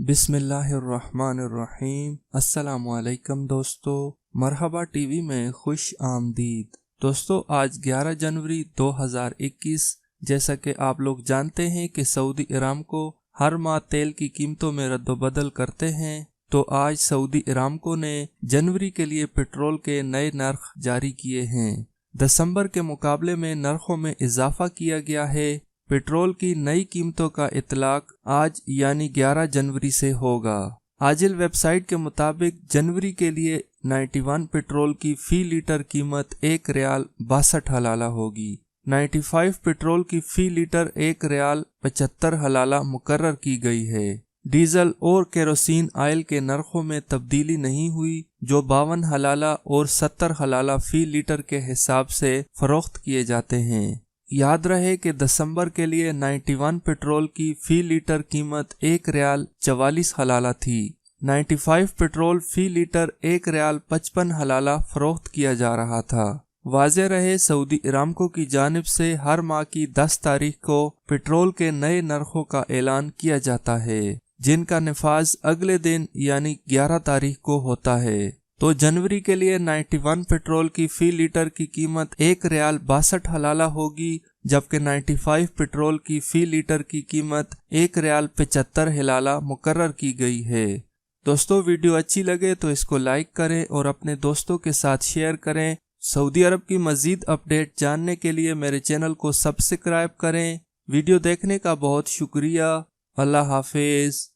बिस्मिल्लाहिर्रहमानिर्रहीम। अस्सलाम वालेकुम दोस्तों, मरहबा टीवी में खुश आमदीद। दोस्तों, आज 11 जनवरी 2021, जैसा कि आप लोग जानते हैं कि सऊदी अरामको हर माह तेल की कीमतों में रद्दोबदल करते हैं, तो आज सऊदी अरामको ने जनवरी के लिए पेट्रोल के नए नर्ख जारी किए हैं। दिसंबर के मुकाबले में नर्खों में इजाफा किया गया है। पेट्रोल की नई कीमतों का इतलाक आज यानी 11 जनवरी से होगा। आजिल वेबसाइट के मुताबिक जनवरी के लिए 91 पेट्रोल की फी लीटर कीमत 1 रियाल 62 हलाला होगी। 95 पेट्रोल की फी लीटर 1 रियाल 75 हलाला मुकर्रर की गई है। डीजल और केरोसिन आयल के नरखों में तब्दीली नहीं हुई, जो 52 हलाला और 70 हलाला फी लीटर के हिसाब से फरोख्त किए जाते हैं। याद रहे कि दिसंबर के लिए 91 पेट्रोल की फी लीटर कीमत 1 रियाल 44 हलाला थी। 95 पेट्रोल फी लीटर 1 रियाल 55 हलाला फरोख्त किया जा रहा था। वाज़ेह रहे, सऊदी अरामको की जानिब से हर माह की 10 तारीख को पेट्रोल के नए नरखों का ऐलान किया जाता है, जिनका निफाज अगले दिन यानी 11 तारीख को होता है। तो जनवरी के लिए 91 पेट्रोल की फी लीटर की कीमत 1 रियाल 62 हलाला होगी, जबकि 95 पेट्रोल की फी लीटर की कीमत 1 रियाल 75 हलाला मुकर्रर की गई है। दोस्तों, वीडियो अच्छी लगे तो इसको लाइक करें और अपने दोस्तों के साथ शेयर करें। सऊदी अरब की मजीद अपडेट जानने के लिए मेरे चैनल को सब्सक्राइब करें। वीडियो देखने का बहुत शुक्रिया। अल्लाह हाफिज।